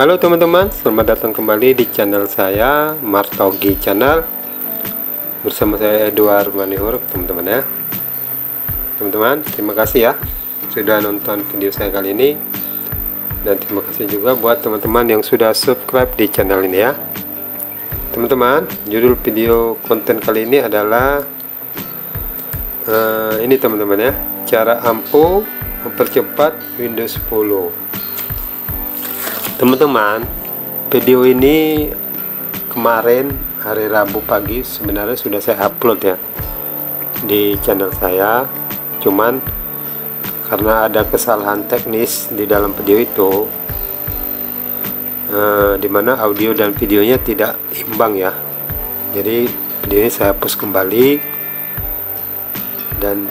Halo teman-teman, selamat datang kembali di channel saya, Martogi Channel. Bersama saya Edward Manihur, teman-teman ya. Teman-teman, terima kasih ya sudah nonton video saya kali ini. Dan terima kasih juga buat teman-teman yang sudah subscribe di channel ini ya. Teman-teman, judul video konten kali ini adalah ini teman-teman ya, cara ampuh mempercepat Windows 10. Teman-teman, video ini kemarin hari Rabu pagi sebenarnya sudah saya upload ya di channel saya, cuman karena ada kesalahan teknis di dalam video itu, dimana audio dan videonya tidak imbang ya. Jadi video ini saya hapus kembali, dan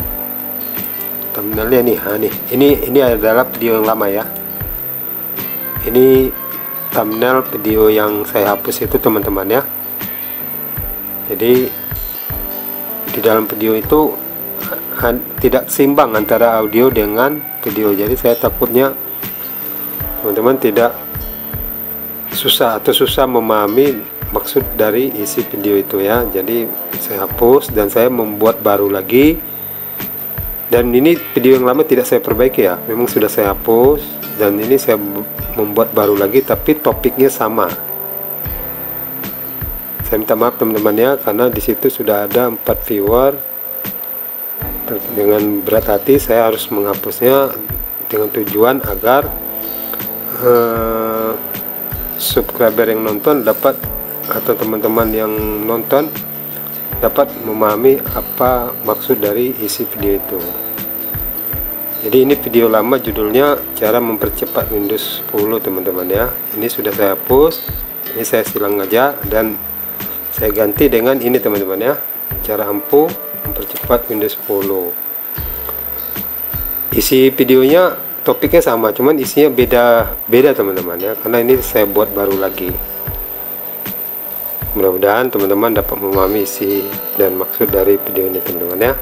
thumbnailnya nih, ini adalah video yang lama ya. Ini thumbnail video yang saya hapus itu teman-teman ya. Jadi di dalam video itu tidak seimbang antara audio dengan video. Jadi saya takutnya teman-teman tidak susah memahami maksud dari isi video itu ya. Jadi saya hapus dan saya membuat baru lagi. Dan ini video yang lama tidak saya perbaiki ya, memang sudah saya hapus, dan ini saya membuat baru lagi tapi topiknya sama. Saya minta maaf teman-teman ya, karena di situ sudah ada 4 viewer. Dengan berat hati saya harus menghapusnya dengan tujuan agar subscriber yang nonton dapat, atau teman-teman yang nonton dapat memahami apa maksud dari isi video itu. Jadi ini video lama, judulnya cara mempercepat Windows 10 teman-teman ya. Ini sudah saya hapus, ini saya silang aja dan saya ganti dengan ini teman-teman ya, cara ampuh mempercepat Windows 10. Isi videonya topiknya sama, cuman isinya beda teman-teman ya, karena ini saya buat baru lagi. Mudah-mudahan teman-teman dapat memahami isi dan maksud dari video ini teman-teman ya.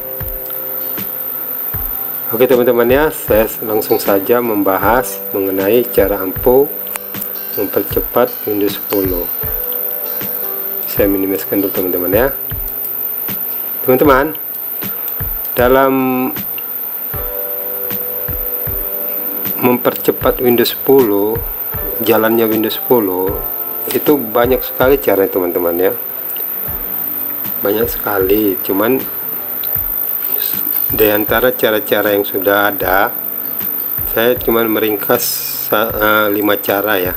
Oke teman-teman ya, saya langsung saja membahas mengenai cara ampuh mempercepat Windows 10. Saya minimaliskan dulu teman-teman ya. Teman-teman, dalam mempercepat Windows 10, jalannya Windows 10 itu banyak sekali cara teman-teman ya, banyak sekali. Cuman di antara cara-cara yang sudah ada, saya cuman meringkas 5 cara ya.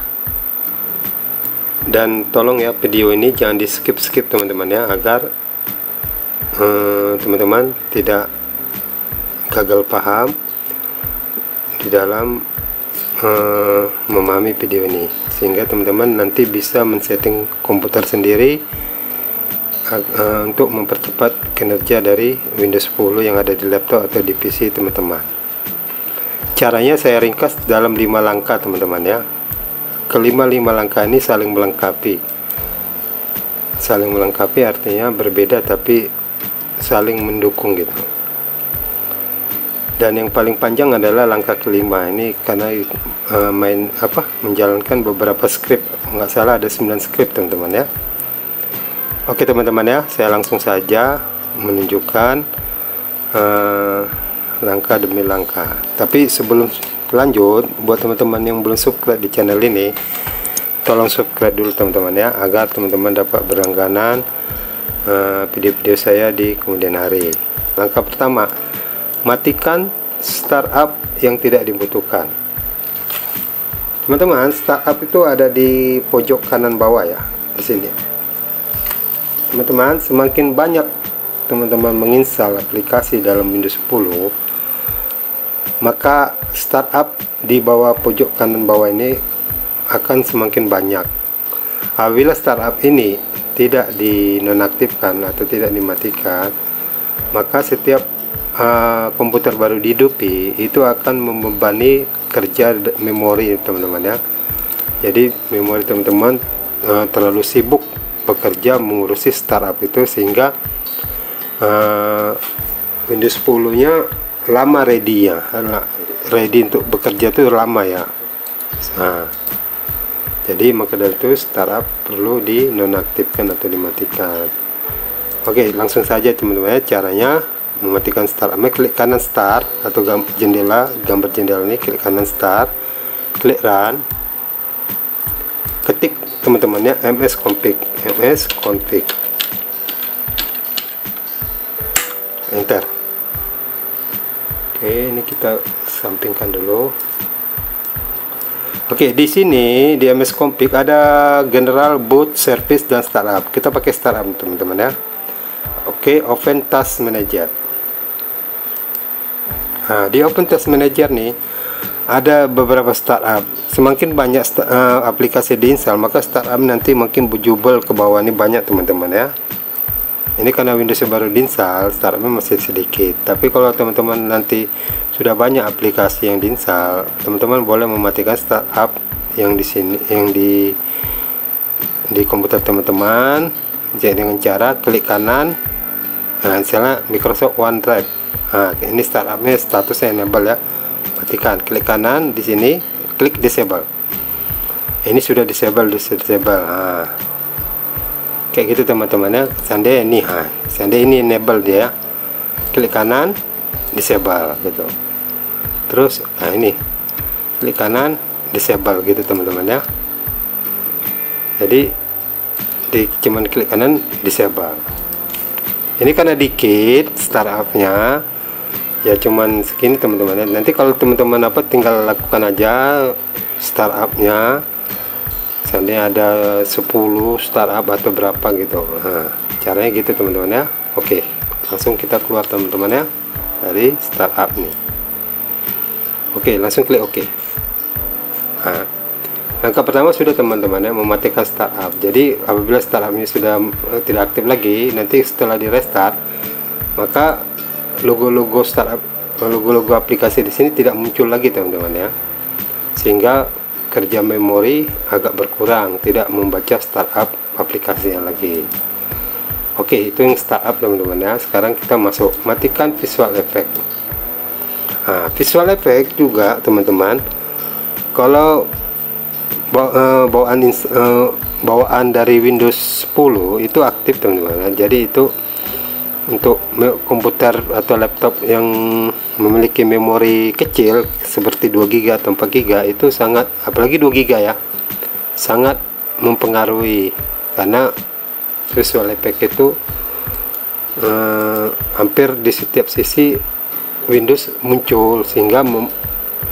Dan tolong ya, video ini jangan di skip teman-teman ya, agar teman-teman tidak gagal paham di dalam memahami video ini, sehingga teman-teman nanti bisa men-setting komputer sendiri untuk mempercepat kinerja dari Windows 10 yang ada di laptop atau di PC teman-teman. Caranya saya ringkas dalam 5 langkah teman-teman ya. Kelima 5 langkah ini saling melengkapi artinya berbeda tapi saling mendukung gitu. Dan yang paling panjang adalah langkah kelima ini, karena menjalankan beberapa script, nggak salah ada 9 script teman-teman ya. Oke teman-teman ya, saya langsung saja menunjukkan langkah demi langkah. Tapi sebelum lanjut, buat teman-teman yang belum subscribe di channel ini, tolong subscribe dulu teman-teman ya, agar teman-teman dapat berlangganan video-video saya di kemudian hari. Langkah pertama, matikan startup yang tidak dibutuhkan. Teman-teman, startup itu ada di pojok kanan bawah ya, di sini. Teman-teman, semakin banyak teman-teman menginstal aplikasi dalam Windows 10, maka startup di bawah pojok kanan bawah ini akan semakin banyak. Apabila startup ini tidak dinonaktifkan atau tidak dimatikan, maka setiap komputer baru dihidupi itu akan membebani kerja memori teman-teman ya. Jadi memori teman-teman terlalu sibuk bekerja mengurusi startup itu, sehingga Windows 10 nya lama ready untuk bekerja itu lama ya. Nah, Jadi maka dari itu startup perlu dinonaktifkan atau dimatikan. Oke, langsung saja teman-teman ya caranya mematikan startup. Klik kanan start atau gambar jendela ini, klik kanan start, klik run, ketik teman-temannya msconfig, enter. Oke, ini kita sampingkan dulu. Oke, di sini di msconfig ada general, boot, service, dan startup. Kita pakai startup teman-teman ya. Oke, open task manager. Nah, di open task manager nih ada beberapa startup. Semakin banyak aplikasi diinstal, maka startup nanti makin berjubel ke bawah. Ini banyak teman-teman ya. Ini karena Windows baru diinstal, startupnya masih sedikit. Tapi kalau teman-teman nanti sudah banyak aplikasi yang diinstal, teman-teman boleh mematikan startup yang di sini, yang di komputer teman-teman. Jadi dengan cara klik kanan, nah misalnya Microsoft OneDrive. Nah, ini startupnya statusnya enable ya. Matikan, klik kanan di sini, klik disable. Ini sudah disable. Nah, kayak gitu teman-teman ya. Seandainya ini enable dia, klik kanan, disable gitu. Terus nah ini klik kanan, disable gitu teman-teman ya. Jadi cuman klik kanan, disable. Ini karena dikit startupnya ya, cuman segini teman-teman ya. Nanti kalau teman-teman tinggal lakukan aja startupnya. Seandainya ada 10 startup atau berapa gitu. Nah, caranya gitu teman-teman ya. Oke, langsung kita keluar teman-teman ya dari startup nih. Oke, langsung klik OK. Nah, langkah pertama sudah teman-teman ya, mematikan startup. Jadi apabila startupnya sudah tidak aktif lagi, nanti setelah di restart, maka logo-logo startup, logo-logo aplikasi di sini tidak muncul lagi teman-teman ya, sehingga kerja memori agak berkurang, tidak membaca startup aplikasinya lagi. Oke, itu yang startup teman-teman ya. Sekarang kita masuk matikan visual effect. Nah, visual effect juga teman-teman, kalau bawaan dari Windows 10 itu aktif teman-teman. Jadi itu untuk komputer atau laptop yang memiliki memori kecil seperti 2 GB atau 4 GB itu sangat, apalagi 2 GB ya, sangat mempengaruhi, karena visual effect itu hampir di setiap sisi Windows muncul, sehingga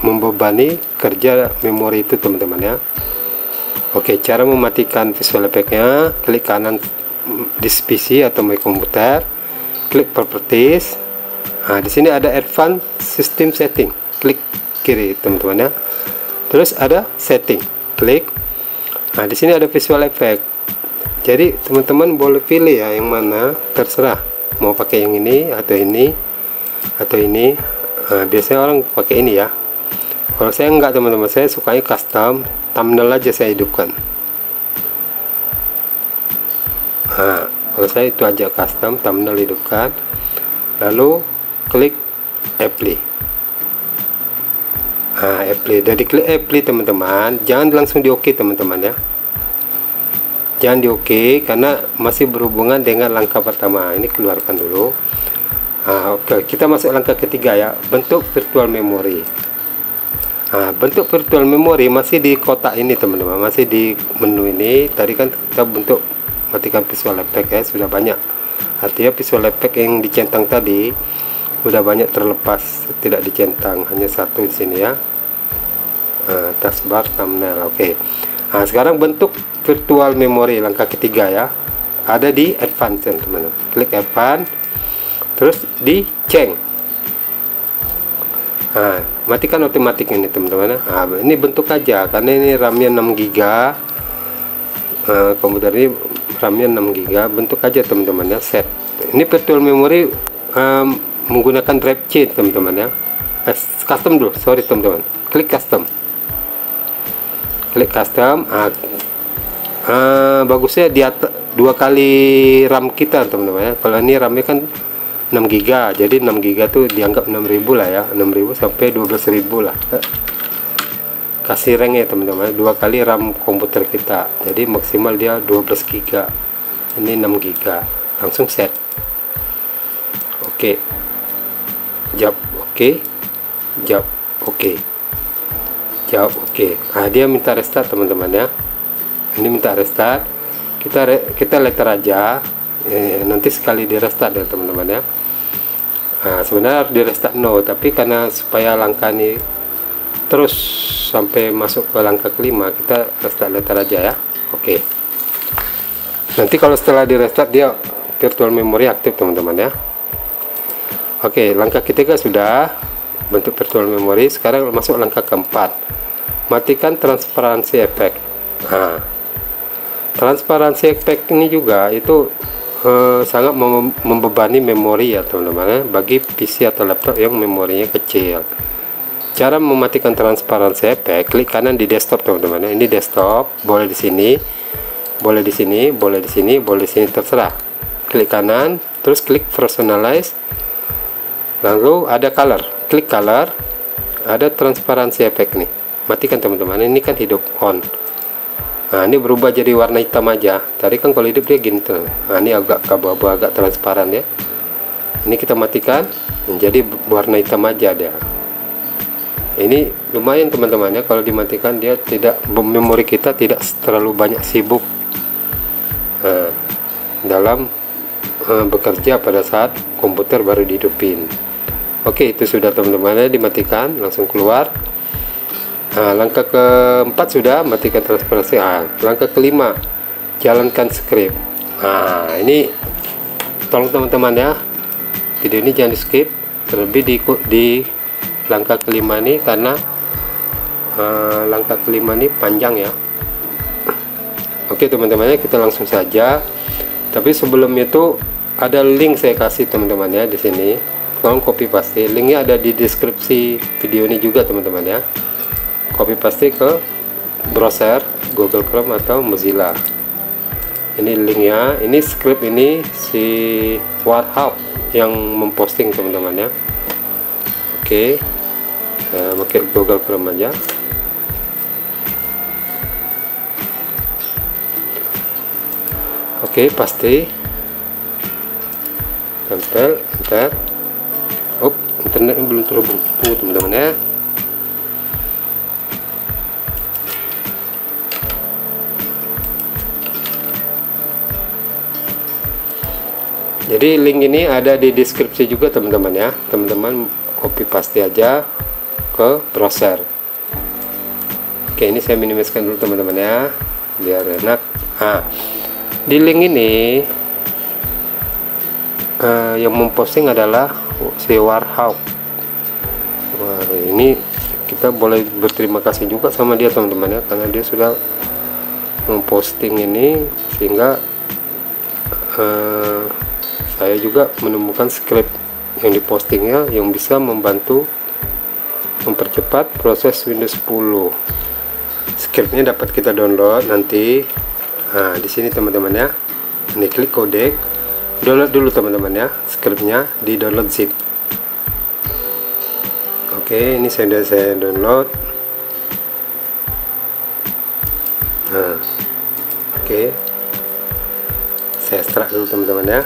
membebani kerja memori itu teman-teman ya. Oke, cara mematikan visual effect-nya, klik kanan di PC atau my komputer, klik properties. Nah, di sini ada advanced system setting, klik kiri teman-teman ya. Terus ada setting, klik. Nah, di sini ada visual effect. Jadi teman-teman boleh pilih ya, yang mana terserah, mau pakai yang ini atau ini atau ini. Nah, biasanya orang pakai ini ya. Kalau saya enggak teman-teman, saya sukanya custom, thumbnail aja saya hidupkan. Nah, kalau saya itu aja custom, thumbnail hidupkan, lalu klik apply. Nah, apply, dari klik apply teman-teman, jangan langsung di OK teman-teman ya, jangan di OK karena masih berhubungan dengan langkah pertama. Ini keluarkan dulu. Nah, oke, kita masuk langkah ketiga ya, bentuk virtual memory. Nah, bentuk virtual memory masih di kotak ini teman-teman, masih di menu ini. Tadi kan kita bentuk matikan visual effect ya, sudah banyak. Artinya visual effect yang dicentang tadi sudah banyak terlepas, tidak dicentang, hanya satu di sini ya. Taskbar, thumbnail. Oke. Nah, sekarang bentuk virtual memory langkah ketiga ya, ada di advance teman-teman. Klik advance, terus di change. Nah, matikan otomatis ini teman-teman. Nah, ini bentuk aja karena ini RAM-nya 6 GB. Komputer ini RAM-nya 6 GB, bentuk aja teman-teman ya, set. Ini virtual memory menggunakan drive C teman-teman ya. Custom dulu, sorry teman-teman. Klik custom. Klik custom. Bagusnya di atas 2 kali RAM kita teman-teman ya. Kalau ini RAM-nya kan 6 GB, jadi 6 GB tuh dianggap 6.000 lah ya, 6.000 sampai 12.000 lah. kasih rank ya teman-teman, 2 kali RAM komputer kita, jadi maksimal dia 12 GB, ini 6 GB. Langsung set. Oke, jawab oke, jawab oke, jawab oke. Nah, dia minta restart teman-teman ya, ini minta restart, kita letter aja, nanti sekali di restart ya teman-teman ya. Nah, sebenarnya harus di restart no, tapi karena supaya langkah ini terus sampai masuk ke langkah kelima, kita restart letter aja ya. Oke, nanti kalau setelah di restart dia virtual memory aktif teman-teman ya. Oke, langkah ketiga sudah bentuk virtual memory. Sekarang masuk langkah keempat, matikan transparansi efek. Nah, transparansi efek ini juga itu sangat membebani memori ya teman-teman ya, bagi PC atau laptop yang memorinya kecil. Cara mematikan transparansi efek, klik kanan di desktop teman-teman ya. Ini desktop, boleh di sini, boleh di sini, boleh di sini, boleh di sini, terserah. Klik kanan, terus klik personalize, lalu ada color, klik color, ada transparansi efek nih, matikan teman-teman. Ini kan hidup on. Nah, ini berubah jadi warna hitam aja. Tadi kan kalau hidup dia gini tuh. Nah, ini agak abu-abu, agak transparan ya. Ini kita matikan, menjadi warna hitam aja dia. Ini lumayan teman-teman ya, kalau dimatikan dia tidak, memori kita tidak terlalu banyak sibuk dalam bekerja pada saat komputer baru dihidupin. Oke, itu sudah teman-teman ya, dimatikan, langsung keluar. Nah, langkah keempat sudah, matikan transparansi. Langkah kelima, jalankan script. Nah, ini tolong teman-teman ya, video ini jangan di skip, terlebih di langkah kelima ini, karena langkah kelima ini panjang ya. Oke teman-teman ya, kita langsung saja. Tapi sebelum itu ada link saya kasih teman-teman ya di sini. Tolong copy paste, linknya ada di deskripsi video ini juga teman-teman ya. Copy paste ke browser Google Chrome atau Mozilla. Ini linknya, ini script ini si Warhawk yang memposting teman-teman ya. Oke, pakai Google Chrome aja. Oke, paste, tempel, enter. Internetnya belum terhubung teman-teman ya. Jadi link ini ada di deskripsi juga teman-teman ya. Teman-teman copy paste aja ke browser. Oke, ini saya minimaliskan dulu teman-teman ya, biar enak. Nah, di link ini yang memposting adalah si Warhawk. Wah, ini kita boleh berterima kasih juga sama dia teman-teman ya, karena dia sudah memposting ini, sehingga saya juga menemukan script yang dipostingnya yang bisa membantu mempercepat proses Windows 10. Scriptnya dapat kita download nanti. Nah, di sini teman-teman ya, ini klik codec, download dulu teman-teman ya, scriptnya di download zip. Oke, ini sudah saya download. Nah, oke, saya ekstrak dulu teman-teman ya.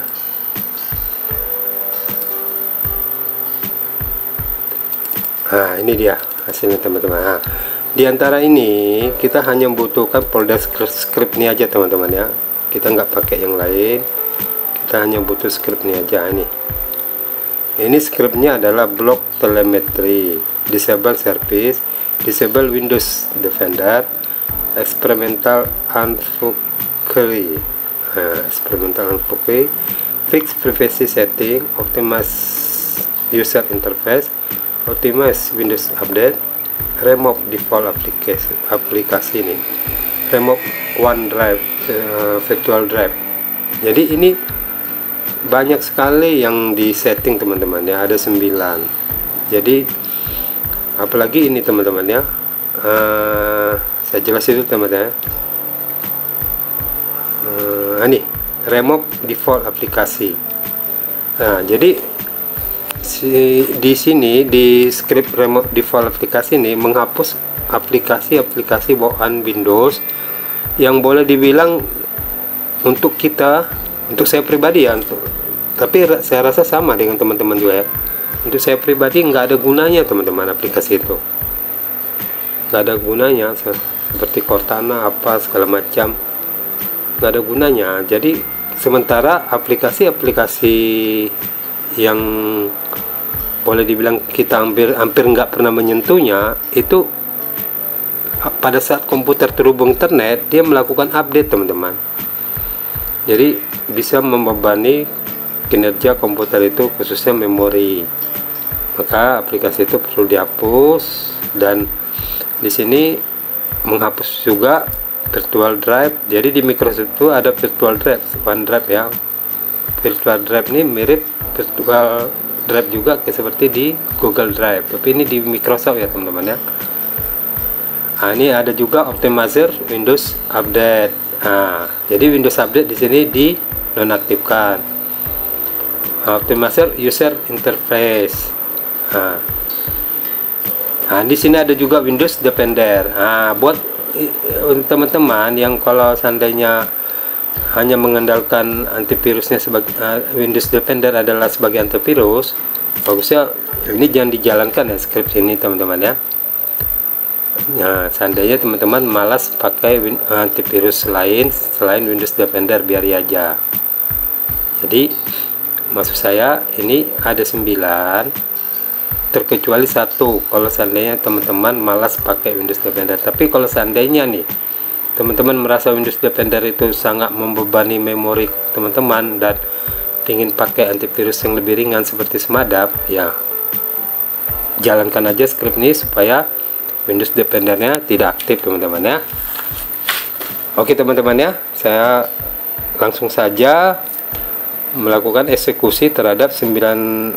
Nah, ini dia hasilnya teman-teman. Nah, di antara ini kita hanya membutuhkan folder script ini aja teman-teman ya. Kita nggak pakai yang lain, kita hanya butuh script ini aja. Ini scriptnya adalah block telemetry, disable service, disable Windows Defender, experimental unfuckery, experimental unfuckery, fix privacy setting, optimize user interface, optimize Windows Update, remove default aplikasi ini, remove OneDrive, virtual drive. Jadi ini banyak sekali yang di setting teman-teman ya, ada 9. Jadi apalagi ini teman-teman ya, saya jelasin dulu teman-teman ya. Ini remove default aplikasi. Nah, jadi di sini di script remove default aplikasi ini menghapus aplikasi-aplikasi bawaan Windows yang boleh dibilang untuk saya pribadi ya, tapi saya rasa sama dengan teman-teman juga ya. Untuk saya pribadi nggak ada gunanya teman-teman, aplikasi itu nggak ada gunanya, seperti Cortana apa segala macam, nggak ada gunanya. Jadi sementara aplikasi-aplikasi yang boleh dibilang kita hampir nggak pernah menyentuhnya, itu pada saat komputer terhubung internet dia melakukan update teman-teman. Jadi bisa membebani kinerja komputer itu, khususnya memori. Maka aplikasi itu perlu dihapus, dan di sini menghapus juga virtual drive. Jadi di Microsoft itu ada virtual drive, OneDrive ya. Virtual drive ini mirip virtual drive juga kayak seperti di Google Drive, tapi ini di Microsoft ya teman-teman ya. Nah, ini ada juga optimizer Windows Update. Nah, jadi Windows Update di sini dinonaktifkan. Optimizer User Interface. Nah, di sini ada juga Windows Defender. Nah, buat teman-teman yang kalau seandainya hanya mengandalkan antivirusnya sebagai Windows Defender adalah sebagai antivirus, bagusnya ini jangan dijalankan ya script ini teman-teman ya. Nah, seandainya teman-teman malas pakai antivirus lain selain Windows Defender, biar aja. Jadi maksud saya ini ada 9, terkecuali 1 kalau seandainya teman-teman malas pakai Windows Defender. Tapi kalau seandainya nih teman-teman merasa Windows Defender itu sangat membebani memori teman-teman dan ingin pakai antivirus yang lebih ringan seperti Smadap, ya jalankan aja script ini supaya Windows Defendernya tidak aktif teman-teman ya. Oke teman-teman ya, saya langsung saja melakukan eksekusi terhadap 9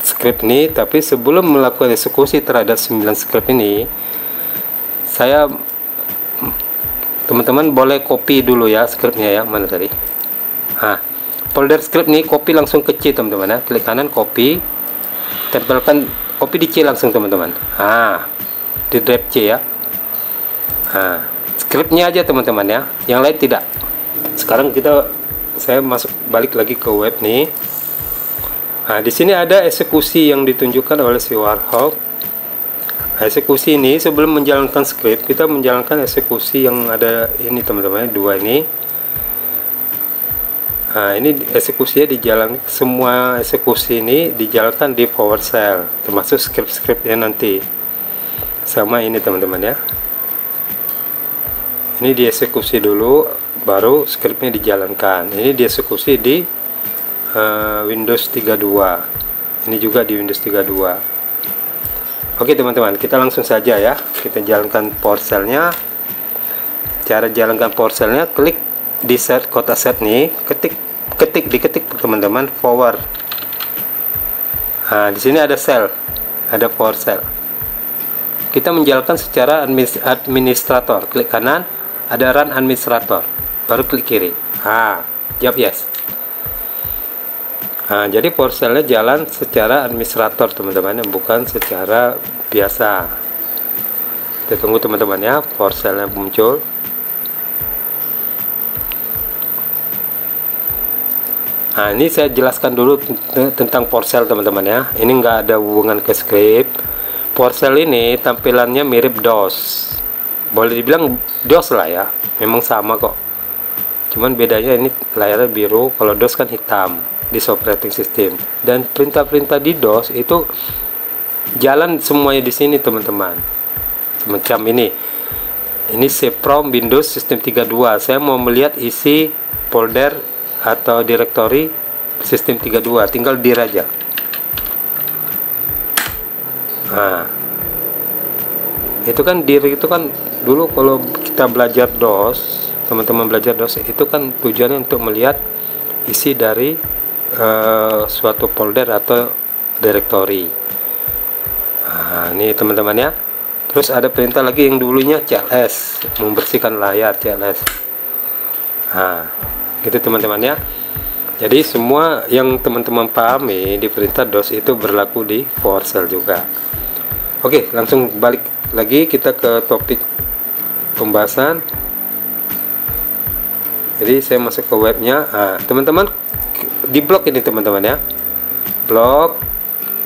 script ini. Tapi sebelum melakukan eksekusi terhadap 9 script ini, teman-teman boleh copy dulu ya scriptnya ya. Mana tadi? Folder script nih copy langsung ke C teman-teman ya. Klik kanan copy, tempelkan, copy di C langsung teman-teman. Di drive C ya. Scriptnya aja teman-teman ya, yang lain tidak. Sekarang saya balik lagi ke web nih. Di sini ada eksekusi yang ditunjukkan oleh si Warhawk. Eksekusi ini sebelum menjalankan script, kita menjalankan eksekusi yang ada ini teman-teman, 2 ini. Ini eksekusinya dijalankan, semua eksekusi ini dijalankan di PowerShell, termasuk script-scriptnya nanti. Sama ini teman-teman ya. Ini dieksekusi dulu, baru scriptnya dijalankan. Ini dieksekusi di Windows 32. Ini juga di Windows 32. Oke teman-teman, kita langsung saja ya, kita jalankan PowerShell-nya. Cara jalankan PowerShell-nya, klik di set kotak set nih, diketik teman-teman forward. Di sini ada shell, ada PowerShell. Kita menjalankan secara administrator, klik kanan, ada run administrator, baru klik kiri. Jawab yes. Jadi PowerShell-nya jalan secara administrator teman-teman, bukan secara biasa. Kita tunggu teman-teman ya, PowerShell-nya muncul. Ini saya jelaskan dulu tentang PowerShell teman-teman ya. Ini nggak ada hubungan ke script. PowerShell ini tampilannya mirip DOS, boleh dibilang DOS lah ya, memang sama kok, cuman bedanya ini layarnya biru, kalau DOS kan hitam di operating system. Dan perintah-perintah di DOS itu jalan semuanya di sini teman-teman, semacam ini cProm Windows System 32. Saya mau melihat isi folder atau directory System 32, tinggal dir aja. Itu kan diri itu kan dulu kalau kita belajar DOS, teman-teman belajar DOS itu kan tujuannya untuk melihat isi dari suatu folder atau directory. Ini teman-teman ya. Terus ada perintah lagi yang dulunya cls, membersihkan layar cls. Gitu teman-teman ya. Jadi semua yang teman-teman pahami di perintah DOS itu berlaku di PowerShell juga. Oke, langsung balik lagi kita ke topik pembahasan. Jadi saya masuk ke webnya. Teman-teman di blog ini teman-teman ya, blog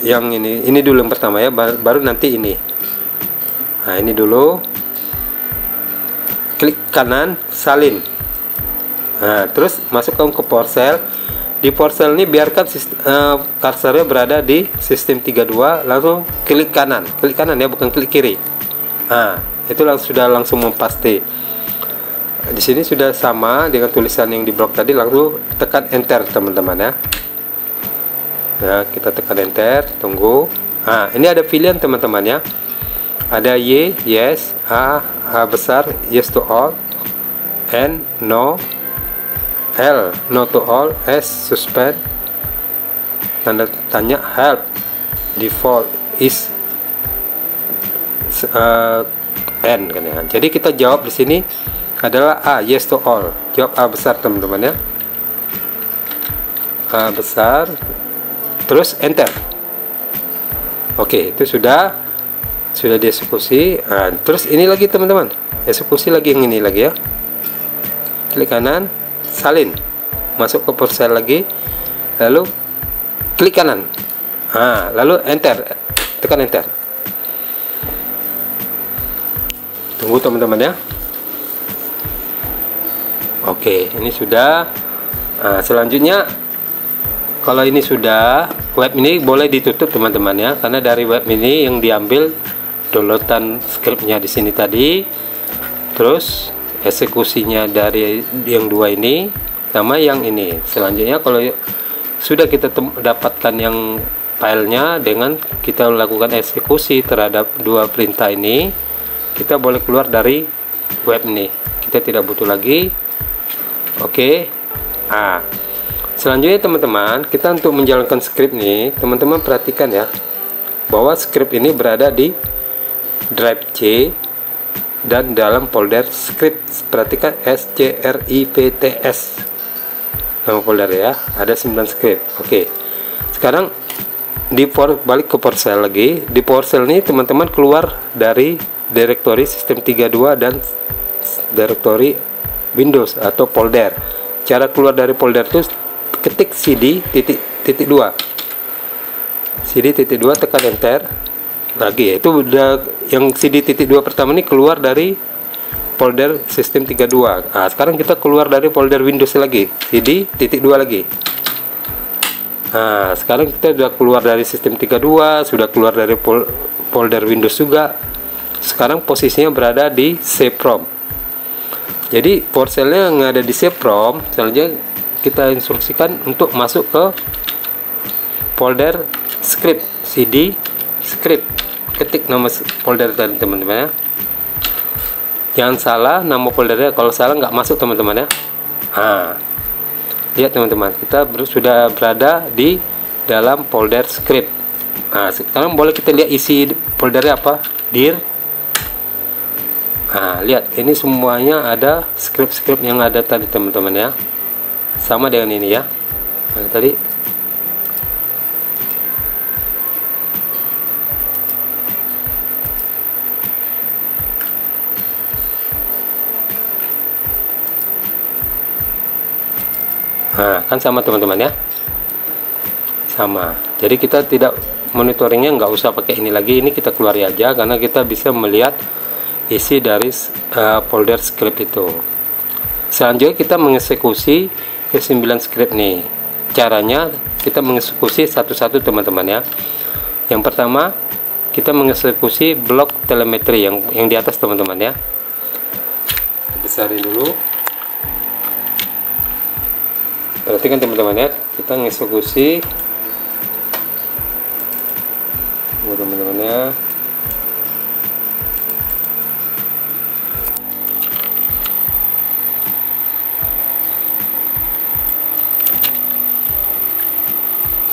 yang ini dulu yang pertama ya, baru nanti ini. Nah, ini dulu, klik kanan salin. Nah, terus masukkan ke Powershell. Di Powershell ini biarkan kursornya berada di sistem 32, lalu klik kanan ya, bukan klik kiri. Nah, itu sudah langsung pasti. Di sini sudah sama dengan tulisan yang di blog tadi, lalu tekan enter teman-teman ya. Nah, kita tekan enter, tunggu. Nah, ini ada pilihan teman-teman ya. Ada Y, yes, A besar, yes to all, N, no, L, no to all, S, suspend, tanda tanya, help, default, is, N kan ya. Jadi kita jawab di sini adalah A, yes to all. Jawab A besar teman-teman ya. A besar, terus enter. Oke, itu sudah dieksekusi. Nah, terus ini lagi teman-teman, eksekusi lagi yang ini lagi ya. Klik kanan, salin, masuk ke Powershell lagi, lalu klik kanan. Nah, lalu enter, tekan enter. Tunggu teman-teman ya. Oke, ini sudah. Nah, selanjutnya kalau ini sudah, web ini boleh ditutup teman-teman ya, karena dari web ini yang diambil downloadan scriptnya di sini tadi, terus eksekusinya dari yang dua ini sama yang ini. Selanjutnya kalau sudah kita dapatkan yang filenya, dengan kita lakukan eksekusi terhadap dua perintah ini, kita boleh keluar dari web ini, kita tidak butuh lagi. Oke. Nah, selanjutnya teman-teman, kita untuk menjalankan script ini, teman-teman perhatikan ya, bahwa script ini berada di drive C dan dalam folder script. Perhatikan SCRIPTS nama folder ya, ada 9 script. Oke. Sekarang balik ke Powershell lagi. Di Powershell ini teman-teman keluar dari direktori sistem 32 dan direktori Windows atau folder. Cara keluar dari folder itu ketik cd titik 2, cd titik 2, tekan enter lagi. Itu udah yang cd titik 2 pertama ini keluar dari folder sistem 32. Nah, sekarang kita keluar dari folder Windows lagi, cd titik 2 lagi. Nah, sekarang kita sudah keluar dari sistem 32, sudah keluar dari folder Windows juga. Sekarang posisinya berada di CPROM. Jadi Powershell-nya yang ada di CPROM, selanjutnya kita instruksikan untuk masuk ke folder script, cd script. Ketik nama folder tadi teman-teman ya. Jangan salah nama foldernya, kalau salah nggak masuk teman-teman ya. Nah, lihat teman-teman, kita sudah berada di dalam folder script. Nah, sekarang boleh kita lihat isi foldernya apa. Dir. Nah, lihat, ini semuanya ada script-script yang ada tadi teman-teman ya, sama dengan ini ya. Nah, tadi kan sama teman-teman ya, sama. Jadi kita tidak monitoringnya, nggak usah pakai ini lagi, ini kita keluar aja, karena kita bisa melihat isi dari folder script itu. Selanjutnya kita mengeksekusi ke 9 script nih. Caranya kita mengeksekusi satu-satu teman-teman ya. Yang pertama kita mengeksekusi blok telemetri yang di atas teman-teman ya. Besarin dulu. Perhatikan teman-teman ya, kita mengeksekusi teman-teman ya.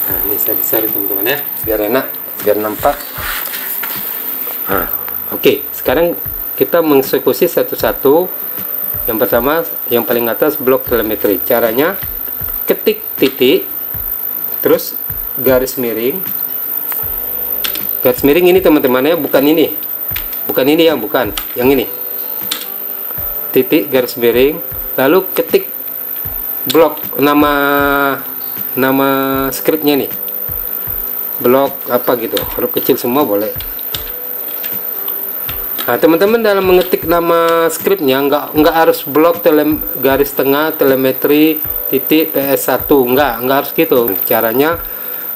Nah, ini saya besarin teman-teman ya, biar enak, biar nampak. Nah, oke. Sekarang kita mengeksekusi satu-satu. Yang pertama, yang paling atas blok telemetri. Caranya ketik titik, terus garis miring. Garis miring ini teman-teman ya, bukan bukan ini ya, bukan yang ini, titik garis miring, lalu ketik blok nama scriptnya nih, blok apa gitu, huruf kecil semua boleh. Nah teman-teman dalam mengetik nama scriptnya nggak harus blok garis tengah telemetri titik PS1, nggak harus gitu. Caranya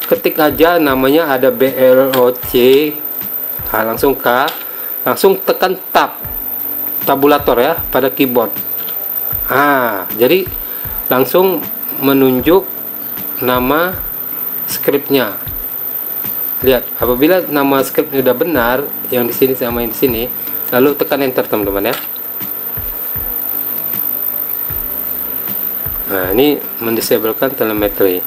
ketik aja namanya, ada BLOC, nah, langsung K, langsung tekan tabulator ya pada keyboard. Jadi langsung menunjuk nama scriptnya. Lihat, apabila nama script sudah benar, yang di sini sama yang di sini, lalu tekan enter teman-teman ya. Nah ini mendisablekan telemetri.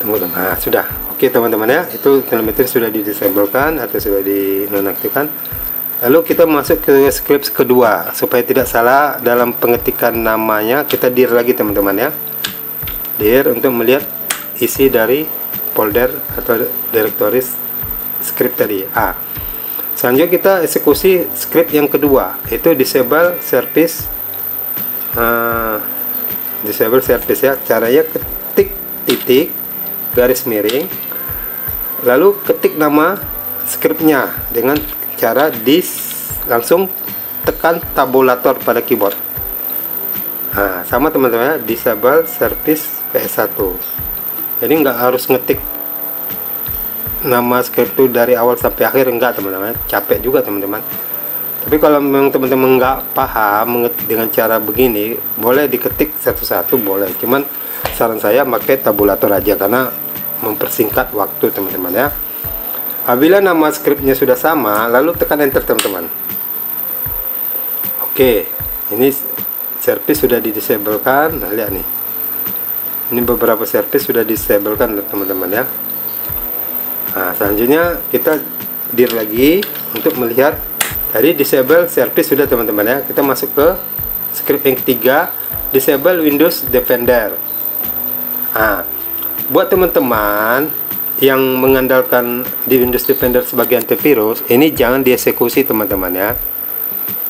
Nah sudah oke teman-teman ya, itu telemetri sudah didisablekan atau sudah dinonaktifkan. Lalu kita masuk ke script kedua, supaya tidak salah dalam pengetikan namanya. Kita dir lagi teman-teman ya, dir untuk melihat isi dari folder atau direktoris script tadi. Selanjutnya kita eksekusi script yang kedua, itu disable service ya. Caranya ketik titik garis miring, lalu ketik nama scriptnya dengan cara langsung tekan tabulator pada keyboard. Sama teman-teman ya, disable service PS1. Jadi nggak harus ngetik nama script itu dari awal sampai akhir, enggak teman-teman, capek juga teman-teman. Tapi kalau memang teman-teman nggak paham dengan cara begini, boleh diketik satu-satu boleh, cuman saran saya pakai tabulator aja karena mempersingkat waktu teman-teman ya. Apabila nama scriptnya sudah sama, lalu tekan enter teman-teman. Oke, ini service sudah didisablekan. Nah, lihat nih, ini beberapa service sudah disablekan teman-teman ya. Nah, selanjutnya kita dir lagi untuk melihat tadi disable service sudah teman-teman ya. Kita masuk ke script yang ketiga, disable Windows Defender. Buat teman-teman yang mengandalkan di Windows Defender sebagai antivirus, ini jangan dieksekusi teman-teman ya.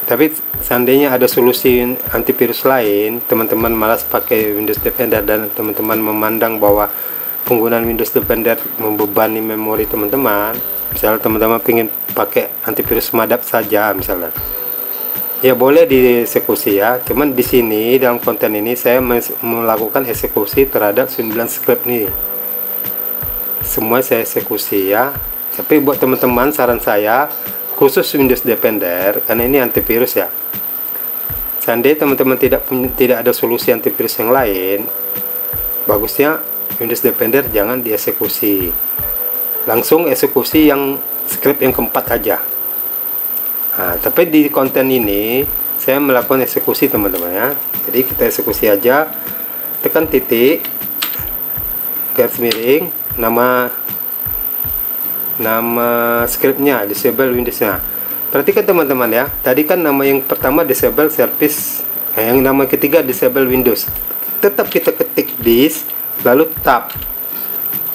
Tapi seandainya ada solusi antivirus lain, teman-teman malas pakai Windows Defender dan teman-teman memandang bahwa penggunaan Windows Defender membebani memori teman-teman, misalnya teman-teman ingin pakai antivirus Madap saja misalnya, ya boleh dieksekusi ya. Cuman di sini dalam konten ini saya melakukan eksekusi terhadap 9 script nih, semua saya eksekusi ya. Tapi buat teman-teman saran saya khusus Windows Defender, karena ini antivirus ya, seandainya teman-teman tidak ada solusi antivirus yang lain, bagusnya Windows Defender jangan dieksekusi, langsung eksekusi yang script yang keempat aja. Tapi di konten ini saya melakukan eksekusi teman-teman ya. Jadi kita eksekusi aja, tekan titik garis miring, nama scriptnya, disable Windowsnya. Perhatikan teman-teman ya, tadi kan nama yang pertama disable service, yang nama ketiga disable Windows. Tetap kita ketik dis lalu tab,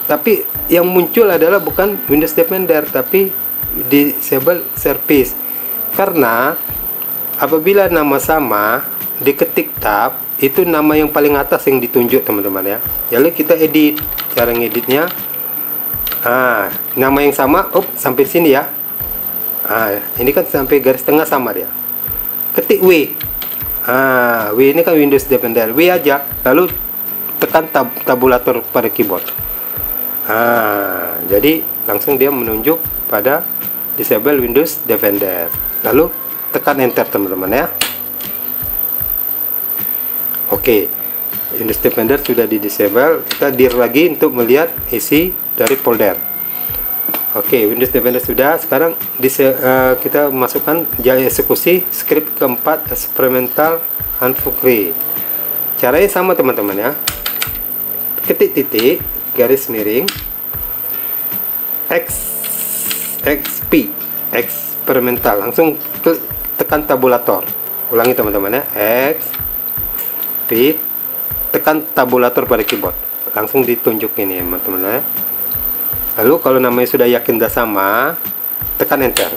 tapi yang muncul adalah bukan Windows Defender tapi disable service, karena apabila nama sama diketik tab, itu nama yang paling atas yang ditunjuk teman-teman ya. Lalu kita edit, cara ngeditnya, nama yang sama, sampai sini ya. Ini kan sampai garis tengah sama dia, ketik W. W ini kan Windows Defender, W aja, lalu tekan tabulator pada keyboard. Jadi langsung dia menunjuk pada disable Windows Defender, lalu tekan enter teman-teman ya. Oke, Windows Defender sudah di disable. Kita dir lagi untuk melihat isi dari folder. Oke, Windows Defender sudah. Sekarang kita masukkan jaya eksekusi script keempat, experimental unfocry. Caranya sama teman-teman ya, ketik titik garis miring XP eksperimental, langsung tekan tabulator. Ulangi teman-teman ya, XP, tekan tabulator pada keyboard, langsung ditunjuk ini teman-teman ya. Lalu kalau namanya sudah yakin sudah sama, tekan enter.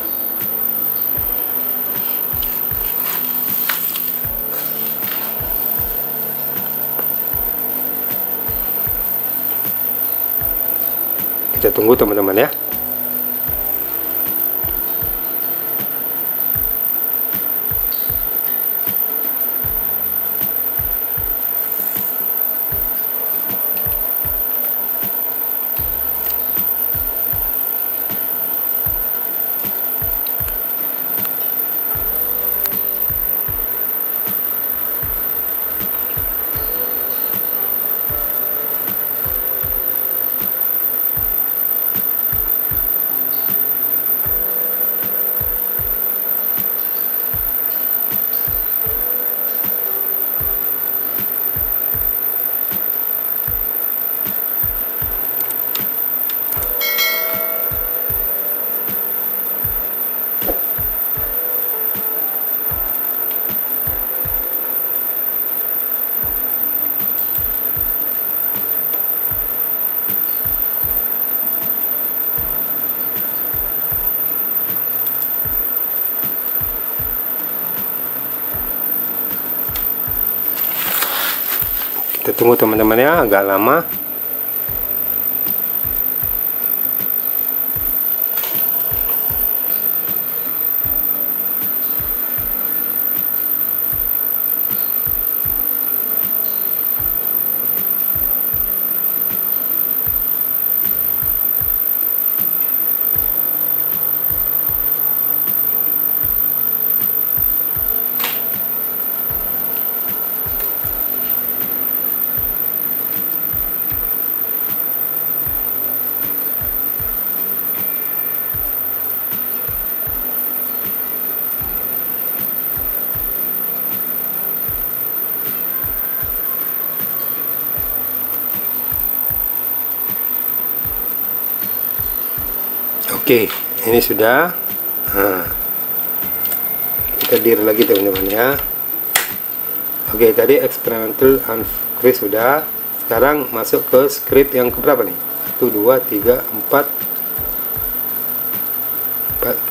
Kita tunggu teman-teman ya. Kita tunggu teman-teman ya, agak lama. Oke, ini sudah. Nah, kita dir lagi teman-teman ya. Oke, tadi experimental uncrease sudah. Sekarang masuk ke script yang keberapa nih? 1, 2, 3, 4,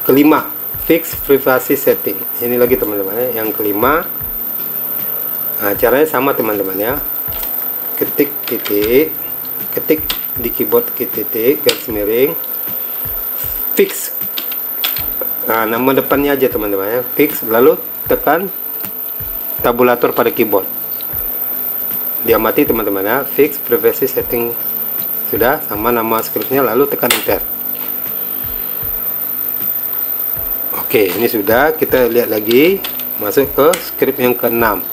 kelima, fix privacy setting. Ini lagi teman-teman ya, yang kelima. Nah, caranya sama teman-teman ya. Ketik titik, ketik di keyboard titik, garis miring, fix. Nah, nama depannya aja teman-teman ya, fix, lalu tekan tabulator pada keyboard. Diamati teman-teman ya, fix privacy setting sudah, sama nama scriptnya, lalu tekan enter. Oke, ini sudah. Kita lihat lagi, masuk ke script yang ke-6,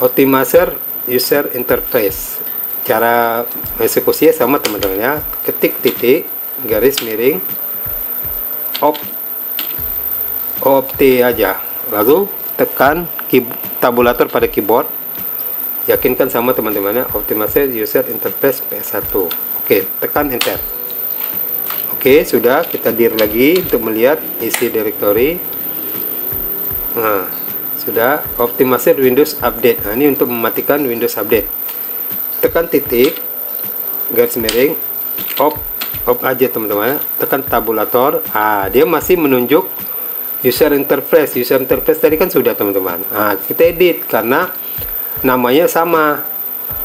optimizer user interface. Cara eksekusinya sama teman-teman ya, ketik titik, garis miring, opt aja, lalu tekan tabulator pada keyboard. Yakinkan sama teman-teman ya, optimize user interface PS1. Oke, tekan enter. Oke, sudah. Kita dir lagi untuk melihat isi directory. Nah, sudah. Optimize Windows update. Nah, ini untuk mematikan Windows update. Tekan titik, garis miring, off aja teman-teman, tekan tabulator. Dia masih menunjuk user interface. User interface tadi kan sudah teman-teman. Kita edit karena namanya sama.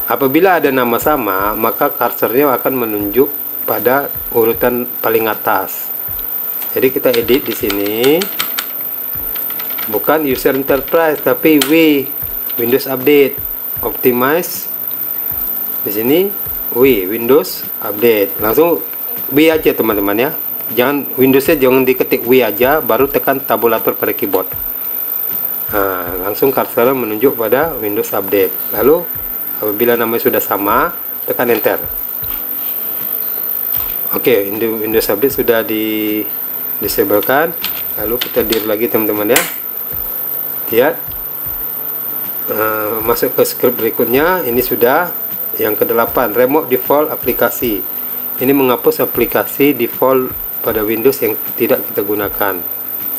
Apabila ada nama sama, maka cursornya akan menunjuk pada urutan paling atas. Jadi kita edit di sini, bukan user interface tapi Windows update, optimize. Di sini Windows update, langsung aja teman-teman ya. Jangan Windowsnya jangan diketik aja, baru tekan tabulator pada keyboard. Nah, langsung cursor menunjuk pada Windows update. Lalu apabila namanya sudah sama, tekan enter. Oke, Windows update sudah disablekan. Lalu kita dir lagi teman-teman ya. Lihat, masuk ke script berikutnya. Ini sudah yang ke-8, remove default aplikasi. Ini menghapus aplikasi default pada Windows yang tidak kita gunakan.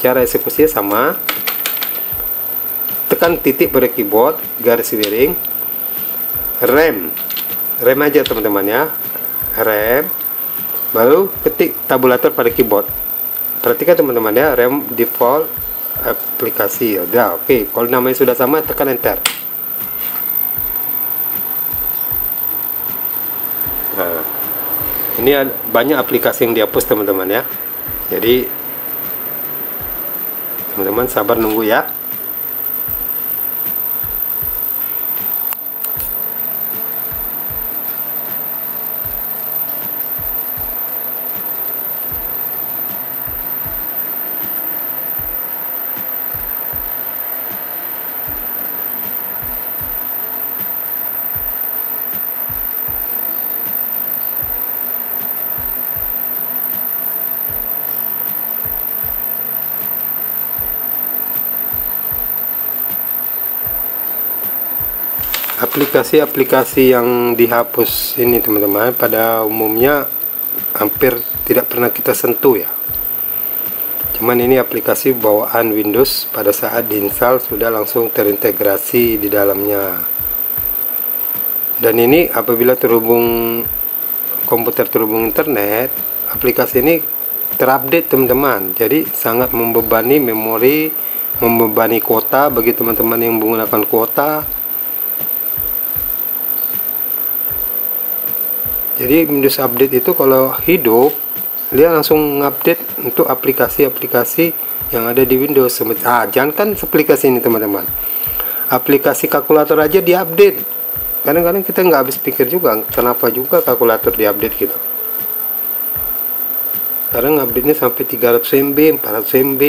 Cara eksekusinya sama. Tekan titik pada keyboard, garis miring, rem aja teman-teman ya, rem, baru ketik tabulator pada keyboard. Perhatikan teman-teman ya, rem default aplikasi udah oke. Kalau namanya sudah sama, tekan enter. Nah, ini banyak aplikasi yang dihapus teman-teman ya, jadi teman-teman sabar nunggu ya. Aplikasi-aplikasi yang dihapus ini teman-teman pada umumnya hampir tidak pernah kita sentuh ya, cuman ini aplikasi bawaan Windows pada saat diinstal sudah langsung terintegrasi di dalamnya. Dan ini apabila komputer terhubung internet, aplikasi ini terupdate teman-teman, jadi sangat membebani memori, membebani kuota bagi teman-teman yang menggunakan kuota. Jadi Windows Update itu kalau hidup, dia langsung ngupdate untuk aplikasi-aplikasi yang ada di Windows. Jangan kan aplikasi ini teman-teman, aplikasi kalkulator aja diupdate. Kadang-kadang kita nggak habis pikir juga kenapa juga kalkulator diupdate gitu. Sekarang update-nya sampai 300 MB, 400 MB.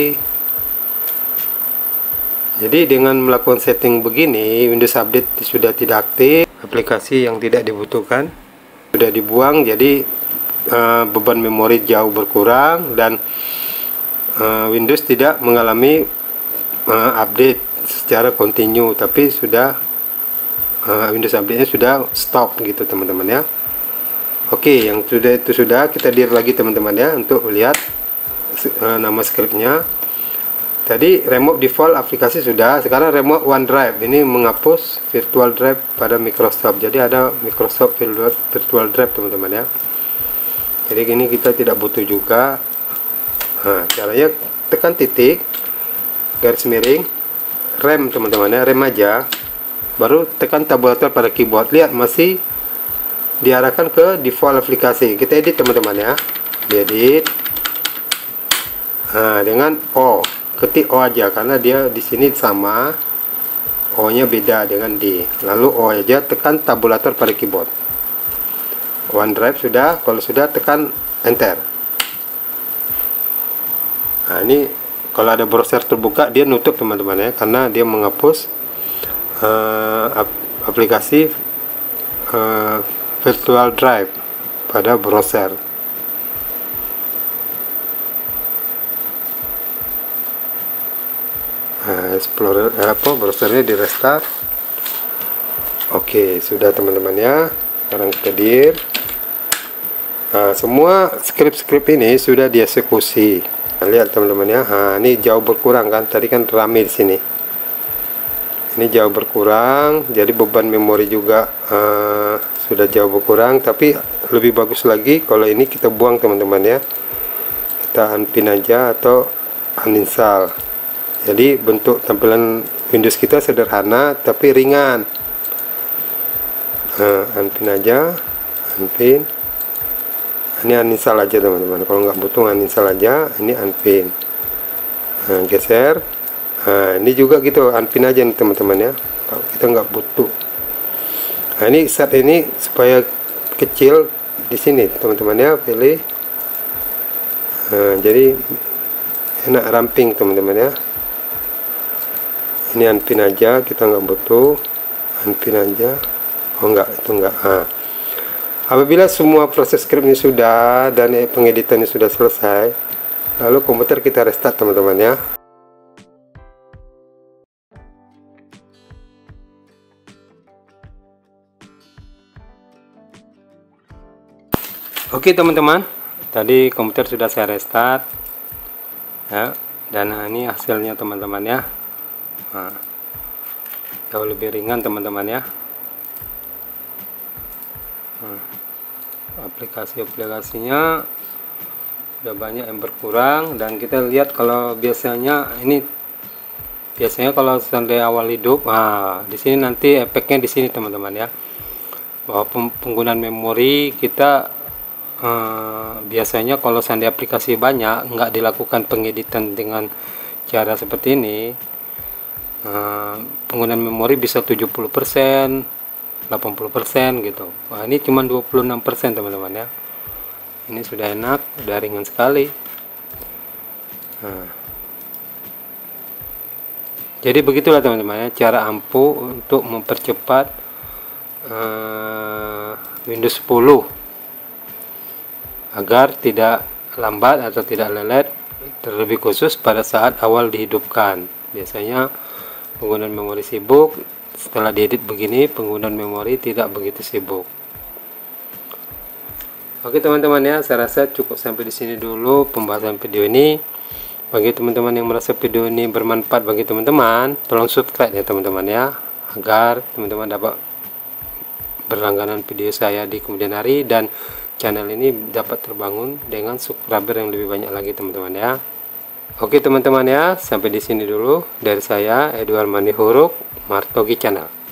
Jadi dengan melakukan setting begini, Windows Update sudah tidak aktif, aplikasi yang tidak dibutuhkan sudah dibuang, jadi beban memori jauh berkurang dan Windows tidak mengalami update secara kontinu, tapi sudah Windows update-nya sudah stop gitu teman-teman ya. Oke, yang sudah kita dir lagi teman-teman ya untuk lihat nama scriptnya. Tadi remote default aplikasi sudah, sekarang remote OneDrive ini menghapus virtual drive pada Microsoft. Jadi ada Microsoft virtual drive teman-teman ya. Jadi gini kita tidak butuh juga. Nah, caranya tekan titik garis miring rem teman-teman ya, rem aja, baru tekan tabulator pada keyboard. Lihat masih diarahkan ke default aplikasi. Kita edit teman-teman ya, diedit. Nah, dengan O, ketik O aja karena dia di sini sama, O nya beda dengan D, lalu O aja, tekan tabulator pada keyboard. OneDrive sudah, kalau sudah tekan enter. Nah, ini kalau ada browser terbuka dia nutup teman-teman ya, karena dia menghapus aplikasi virtual drive pada browser. Explorer browsernya di restart. Oke, sudah teman-teman ya. Sekarang kita dir. Nah, semua script ini sudah dieksekusi. Nah, lihat teman-teman ya. Nah, ini jauh berkurang kan? Tadi kan rame di sini. Ini jauh berkurang, jadi beban memori juga sudah jauh berkurang. Tapi lebih bagus lagi kalau ini kita buang teman-teman ya. Kita unpin aja atau uninstall. Jadi bentuk tampilan Windows kita sederhana tapi ringan. Unpin aja, unpin. Ini uninstall aja teman-teman. Kalau nggak butuh uninstall aja. Ini unpin. Geser. Ini juga gitu, unpin aja nih teman-teman ya. Kalau kita nggak butuh. Nah, ini saat ini supaya kecil di sini teman-teman ya, pilih. Jadi enak ramping teman-teman ya. Ini unpin aja, kita nggak butuh, unpin aja. Oh enggak, itu enggak. Apabila semua proses script ini sudah dan pengeditannya sudah selesai, lalu komputer kita restart teman-teman ya. Oke teman-teman, tadi komputer sudah saya restart ya, dan ini hasilnya teman-teman ya. Jauh lebih ringan teman-teman ya. aplikasinya udah banyak yang berkurang. Dan kita lihat kalau biasanya kalau seandainya awal hidup, di sini nanti efeknya di sini teman-teman ya, bahwa penggunaan memori kita biasanya kalau seandainya aplikasi banyak, nggak dilakukan pengeditan dengan cara seperti ini, penggunaan memori bisa 70%, 80% gitu. Ini cuma 26% teman-teman ya. Ini sudah enak, sudah ringan sekali. Jadi begitulah teman-teman ya, cara ampuh untuk mempercepat Windows 10 agar tidak lambat atau tidak lelet, terlebih khusus pada saat awal dihidupkan. Biasanya penggunaan memori sibuk, setelah diedit begini penggunaan memori tidak begitu sibuk. Oke teman-teman ya, saya rasa cukup sampai di sini dulu pembahasan video ini. Bagi teman-teman yang merasa video ini bermanfaat bagi teman-teman, tolong subscribe ya teman-teman ya, agar teman-teman dapat berlangganan video saya di kemudian hari, dan channel ini dapat terbangun dengan subscriber yang lebih banyak lagi teman-teman ya. Oke teman-teman ya, sampai di sini dulu dari saya Edward Manihuruk, Martogi Channel.